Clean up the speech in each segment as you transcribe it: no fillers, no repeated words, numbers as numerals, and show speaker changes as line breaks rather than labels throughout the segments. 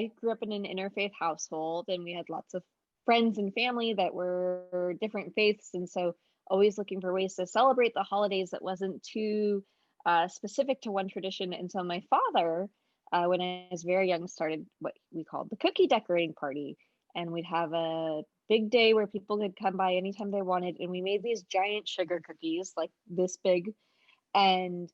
I grew up in an interfaith household, and we had lots of friends and family that were different faiths, and so always looking for ways to celebrate the holidays that wasn't too specific to one tradition. And so my father, when I was very young, started what we called the cookie decorating party, and we'd have a big day where people could come by anytime they wanted, and we made these giant sugar cookies like this big, and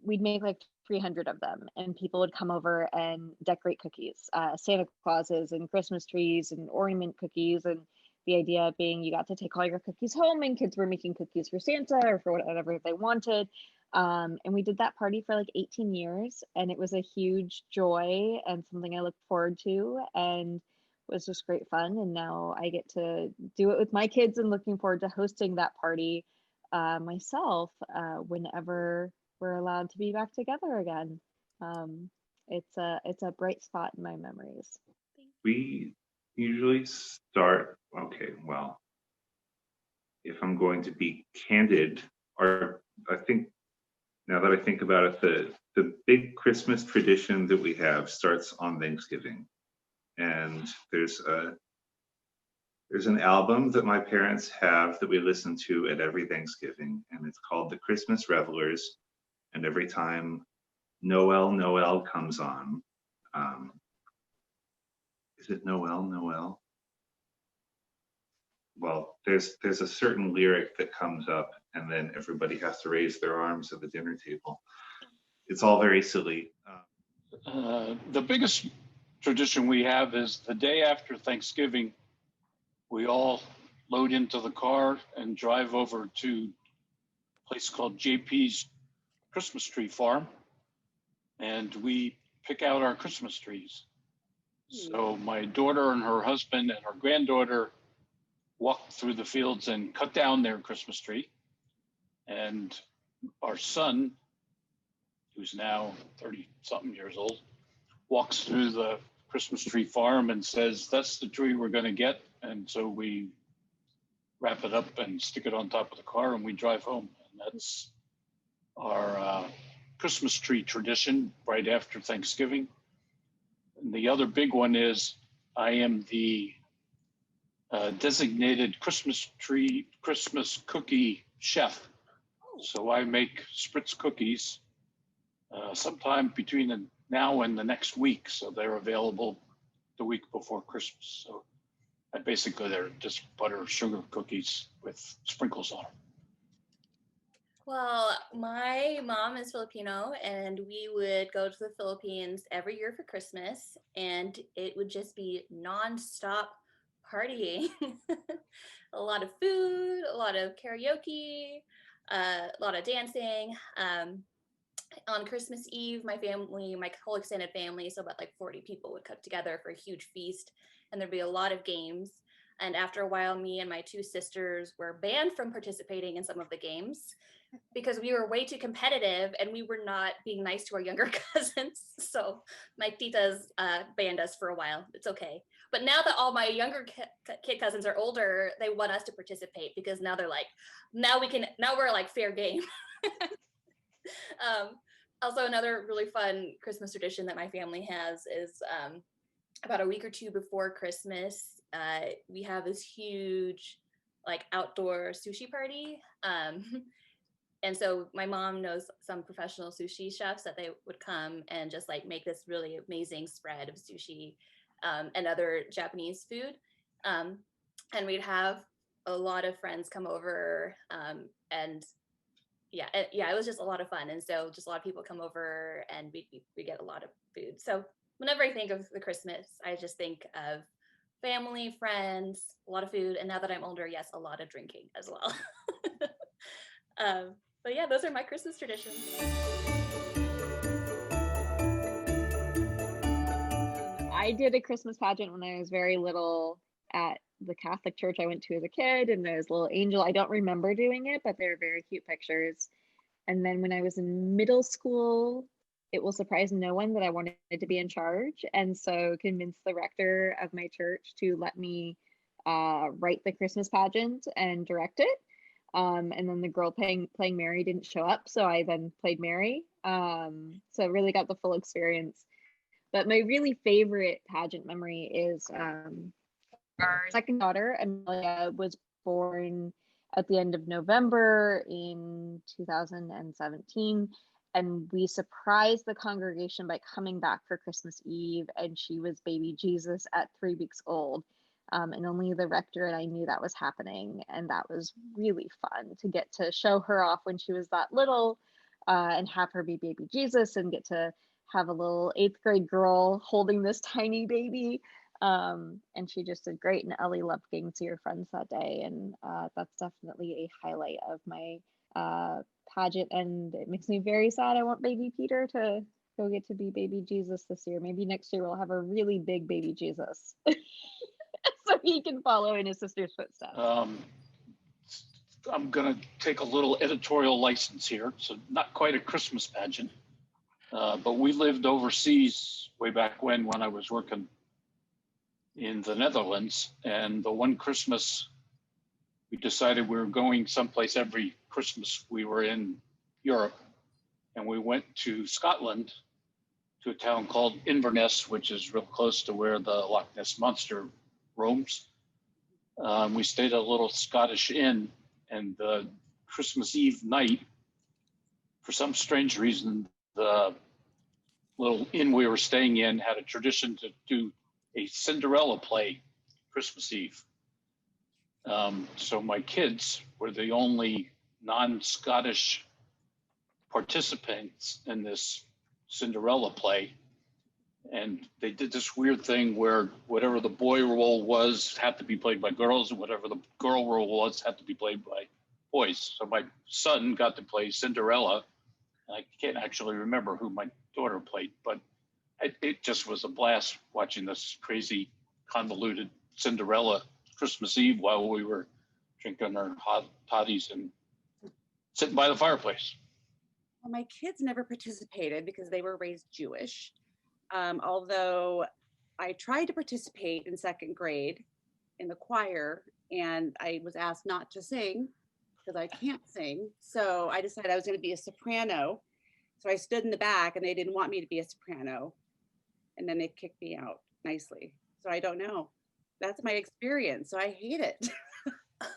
we'd make like 300 of them, and people would come over and decorate cookies, Santa Clauses and Christmas trees and ornament cookies. And the idea being you got to take all your cookies home, and kids were making cookies for Santa or for whatever they wanted. And we did that party for like 18 years, and it was a huge joy and something I looked forward to, and was just great fun. And now I get to do it with my kids, and looking forward to hosting that party myself whenever we're allowed to be back together again. It's a bright spot in my memories.
We usually start, okay, well, if I'm going to be candid, or I think now that I think about it, the big Christmas tradition that we have starts on Thanksgiving. And there's an album that my parents have that we listen to at every Thanksgiving, and it's called The Christmas Revelers. And every time Noel comes on, is it Noel? Well, there's a certain lyric that comes up, and then everybody has to raise their arms at the dinner table. It's all very silly.
The biggest tradition we have is the day after Thanksgiving, we all load into the car and drive over to a place called JP's Christmas Tree Farm, and we pick out our Christmas trees. So my daughter and her husband and her granddaughter walk through the fields and cut down their Christmas tree. And our son, who's now 30-something years old, walks through the Christmas tree farm and says, "That's the tree we're going to get." And so we wrap it up and stick it on top of the car, and we drive home. And that's our Christmas tree tradition right after Thanksgiving. And the other big one is I am the designated Christmas cookie chef. So I make spritz cookies sometime between now and the next week. So they're available the week before Christmas. So basically they're just butter sugar cookies with sprinkles on them.
Well, my mom is Filipino, and we would go to the Philippines every year for Christmas, and it would just be nonstop partying. A lot of food, a lot of karaoke, a lot of dancing. On Christmas Eve, my whole extended family, so about like 40 people would come together for a huge feast, and there'd be a lot of games. And after a while, me and my two sisters were banned from participating in some of the games because we were way too competitive and we were not being nice to our younger cousins. So my titas banned us for a while. It's okay. But now that all my younger kid cousins are older, they want us to participate because now they're like, now we're like fair game. Also, another really fun Christmas tradition that my family has is about a week or two before Christmas, we have this huge like outdoor sushi party. And so my mom knows some professional sushi chefs that they would come and just like make this really amazing spread of sushi and other Japanese food. And we'd have a lot of friends come over and it was just a lot of fun. And so just a lot of people come over and we get a lot of food. So whenever I think of the Christmas, I just think of family, friends, a lot of food. And now that I'm older, yes, a lot of drinking as well. But yeah, those are my Christmas traditions.
I did a Christmas pageant when I was very little at the Catholic church I went to as a kid, and there's a little angel. I don't remember doing it, but they're very cute pictures. And then when I was in middle school, it will surprise no one that I wanted to be in charge, and so convinced the rector of my church to let me write the Christmas pageant and direct it. And then the girl playing Mary didn't show up, so I then played Mary. So I really got the full experience. But my really favorite pageant memory is our second daughter, Amelia, was born at the end of November in 2017. And we surprised the congregation by coming back for Christmas Eve, and she was baby Jesus at 3 weeks old. And only the rector and I knew that was happening. And that was really fun to get to show her off when she was that little, and have her be baby Jesus and get to have a little 8th grade girl holding this tiny baby. And she just did great. And Ellie loved getting to see her friends that day. And that's definitely a highlight of my pageant. And it makes me very sad. I want baby Peter to go get to be baby Jesus this year. Maybe next year we'll have a really big baby Jesus. So he can follow in his sister's footsteps.
I'm going to take a little editorial license here. So not quite a Christmas pageant, but we lived overseas way back when I was working in the Netherlands. And the one Christmas, we decided we were going someplace every Christmas. We were in Europe, and we went to Scotland to a town called Inverness, which is real close to where the Loch Ness Monster roams. We stayed at a little Scottish inn, and the Christmas Eve night, for some strange reason, the little inn we were staying in had a tradition to do a Cinderella play Christmas Eve. So my kids were the only non-Scottish participants in this Cinderella play. And they did this weird thing where whatever the boy role was had to be played by girls, and whatever the girl role was had to be played by boys. So my son got to play Cinderella. I can't actually remember who my daughter played, but it just was a blast watching this crazy, convoluted Cinderella Christmas Eve while we were drinking our hot toddies and sitting by the fireplace.
Well, my kids never participated because they were raised Jewish. Although I tried to participate in 2nd grade in the choir, and I was asked not to sing because I can't sing. So I decided I was going to be a soprano. So I stood in the back, and they didn't want me to be a soprano. And then they kicked me out nicely. So I don't know. That's my experience. So I hate it.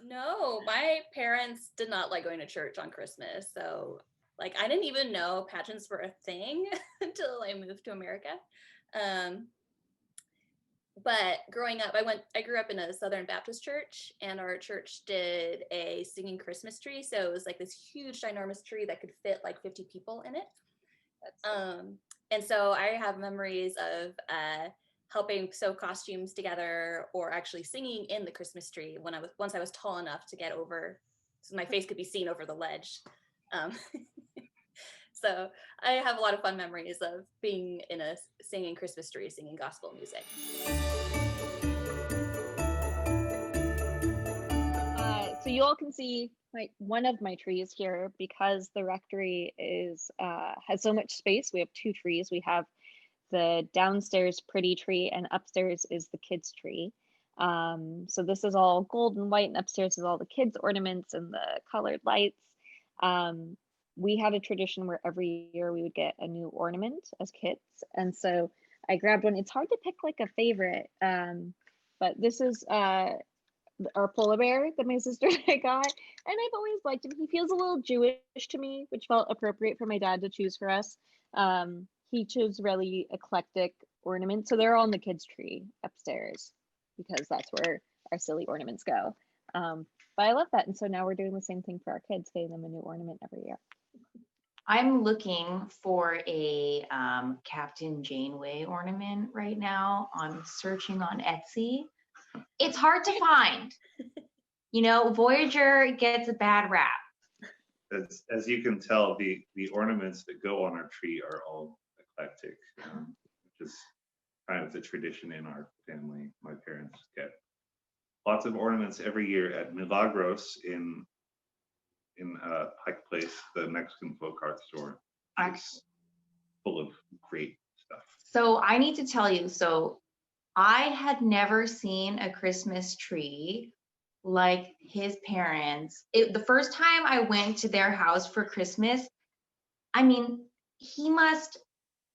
No, my parents did not like going to church on Christmas. So like, I didn't even know pageants were a thing until I moved to America. But growing up, I grew up in a Southern Baptist church, and our church did a singing Christmas tree. So it was like this huge, ginormous tree that could fit like 50 people in it. And so I have memories of helping sew costumes together, or actually singing in the Christmas tree once I was tall enough to get over, so my face could be seen over the ledge. So I have a lot of fun memories of being in a singing Christmas tree, singing gospel music.
So you all can see one of my trees here, because the rectory has so much space. We have 2 trees. We have the downstairs pretty tree, and upstairs is the kids tree. So this is all gold and white, and upstairs is all the kids ornaments and the colored lights. We had a tradition where every year we would get a new ornament as kids. And so I grabbed one. It's hard to pick like a favorite, but this is our polar bear that my sister and I got. And I've always liked him. He feels a little Jewish to me, which felt appropriate for my dad to choose for us. He chose really eclectic ornaments. So they're all in the kids tree upstairs, because that's where our silly ornaments go. But I love that. And so now we're doing the same thing for our kids, getting them a new ornament every year.
I'm looking for a Captain Janeway ornament right now. I'm searching on Etsy. It's hard to find. You know, Voyager gets a bad rap.
As you can tell, the ornaments that go on our tree are all eclectic, which is kind of the tradition in our family. My parents get lots of ornaments every year at Milagros in Pike Place, the Mexican folk art store. It's full of great stuff.
So I need to tell you, so I had never seen a Christmas tree like his parents. The first time I went to their house for Christmas, I mean, he must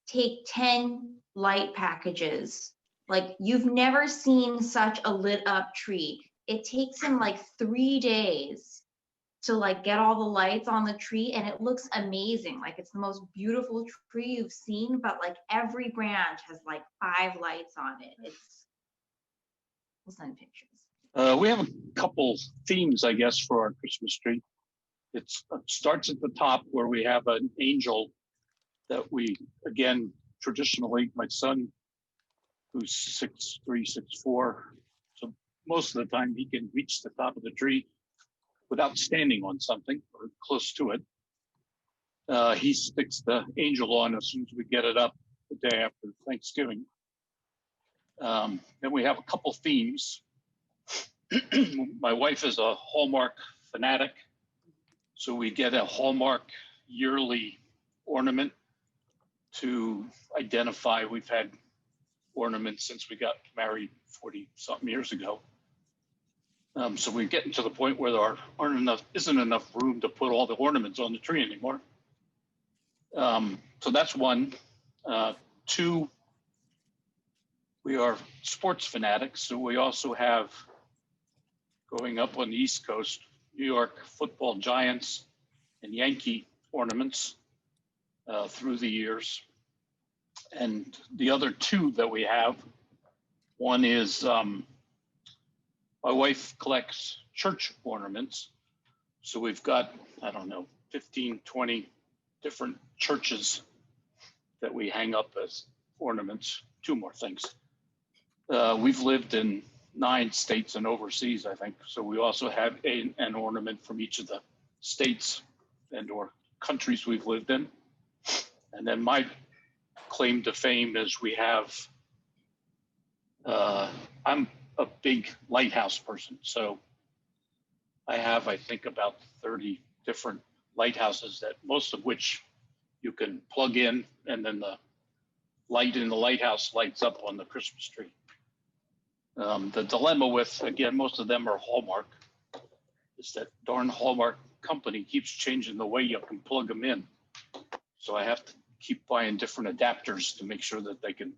take 10 light packages. Like, you've never seen such a lit up tree. It takes him like 3 days to like get all the lights on the tree, and it looks amazing. Like, it's the most beautiful tree you've seen, but like every branch has like 5 lights on it. We'll send pictures.
We have a couple themes, I guess, for our Christmas tree. It starts at the top where we have an angel that we, again, traditionally, my son, who's 6'3", 6'4", so most of the time he can reach the top of the tree without standing on something or close to it. He sticks the angel on as soon as we get it up the day after Thanksgiving. Then we have a couple themes. My wife is a Hallmark fanatic, so we get a Hallmark yearly ornament to identify. We've had ornaments since we got married 40-something years ago. So we're getting to the point where there isn't enough room to put all the ornaments on the tree anymore. So that's one. Two, we are sports fanatics, so we also have, going up on the East Coast, New York football Giants and Yankee ornaments through the years. And the other two that we have, one is my wife collects church ornaments. So we've got, I don't know, 15, 20 different churches that we hang up as ornaments. Two more things. We've lived in 9 states and overseas, I think. So we also have an ornament from each of the states and or countries we've lived in. And then my claim to fame is we have, I'm a big lighthouse person. So I have, I think, about 30 different lighthouses, that most of which you can plug in, and then the light in the lighthouse lights up on the Christmas tree. The dilemma with, again, most of them are Hallmark, is that darn Hallmark company keeps changing the way you can plug them in. So I have to keep buying different adapters to make sure that they can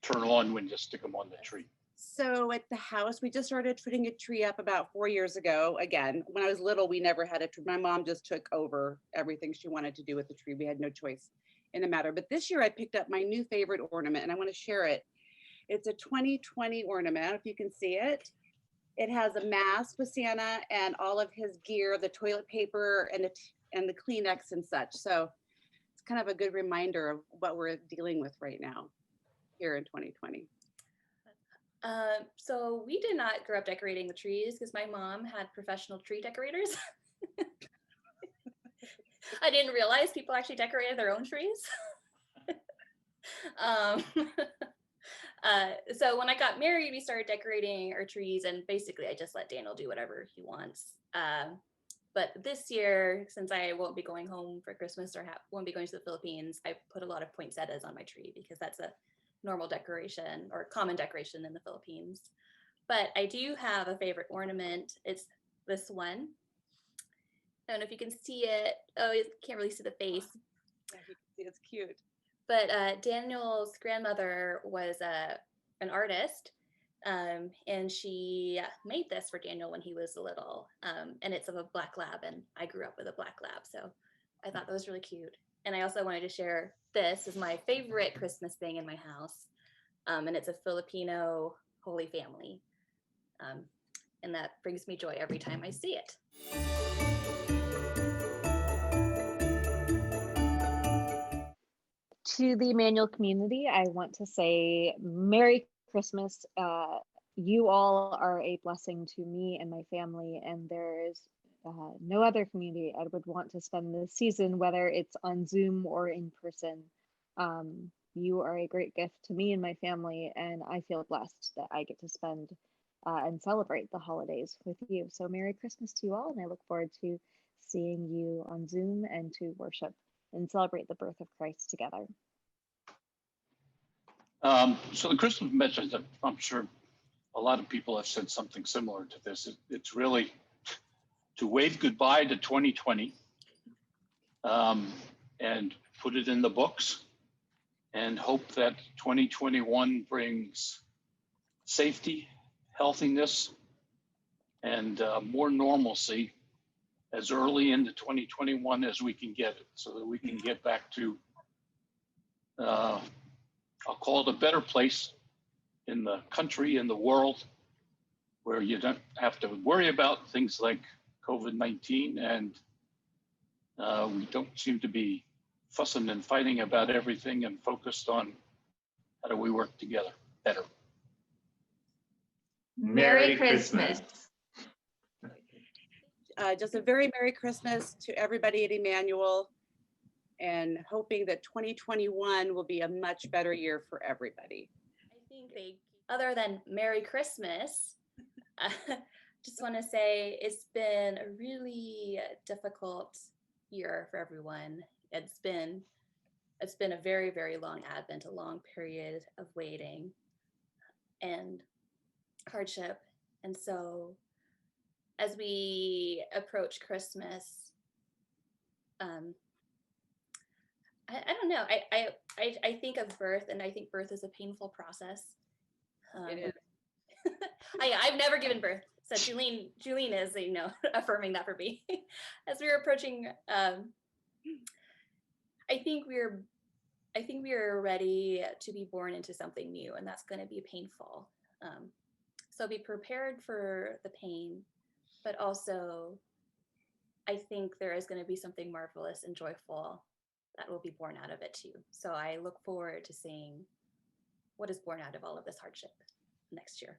turn on when you stick them on the tree.
So at the house, we just started putting a tree up about 4 years ago. Again, when I was little, we never had a tree. My mom just took over everything she wanted to do with the tree. We had no choice in the matter. But this year I picked up my new favorite ornament, and I want to share it. It's a 2020 ornament, if you can see it. It has a mask with Santa and all of his gear, the toilet paper and the Kleenex and such. So it's kind of a good reminder of what we're dealing with right now here in 2020.
So we did not grow up decorating the trees because my mom had professional tree decorators. I didn't realize people actually decorated their own trees. So when I got married, we started decorating our trees, and basically I just let Daniel do whatever he wants. But this year, since I won't be going home for Christmas or won't be going to the Philippines, I put a lot of poinsettias on my tree because that's a normal decoration or common decoration in the Philippines. But I do have a favorite ornament. It's this one. I don't know if you can see it. Oh, you can't really see the face.
Yeah, you can see it's cute.
But Daniel's grandmother was an artist, and she made this for Daniel when he was little. And it's of a black lab, and I grew up with a black lab, so I thought that was really cute. And I also wanted to share this is my favorite Christmas thing in my house, and it's a Filipino Holy Family, and that brings me joy every time I see it.
To the Emmanuel community, I want to say Merry Christmas. You all are a blessing to me and my family, and there is no other community I would want to spend this season, whether it's on Zoom or in person. You are a great gift to me and my family, and I feel blessed that I get to spend and celebrate the holidays with you. So Merry Christmas to you all, and I look forward to seeing you on Zoom and to worship and celebrate the birth of Christ together.
So the Christmas message, I'm sure a lot of people have said something similar to this. It's really to wave goodbye to 2020 and put it in the books and hope that 2021 brings safety, healthiness, and more normalcy as early into 2021 as we can get it, so that we can get back to, I'll call it a better place in the country, in the world, where you don't have to worry about things like COVID-19, and we don't seem to be fussing and fighting about everything and focused on how do we work together better.
Merry Christmas.
Just a very Merry Christmas to everybody at Emmanuel, and hoping that 2021 will be a much better year for everybody.
I think other than Merry Christmas, just want to say it's been a really difficult year for everyone. It's been a very, very long Advent, a long period of waiting and hardship. And so as we approach Christmas, I don't know. I think of birth, and I think birth is a painful process.
It is.
I've never given birth, so Julene is, affirming that for me. As we're approaching, I think we're ready to be born into something new, and that's going to be painful. So be prepared for the pain, but also I think there is going to be something marvelous and joyful that will be born out of it too. So I look forward to seeing what is born out of all of this hardship next year.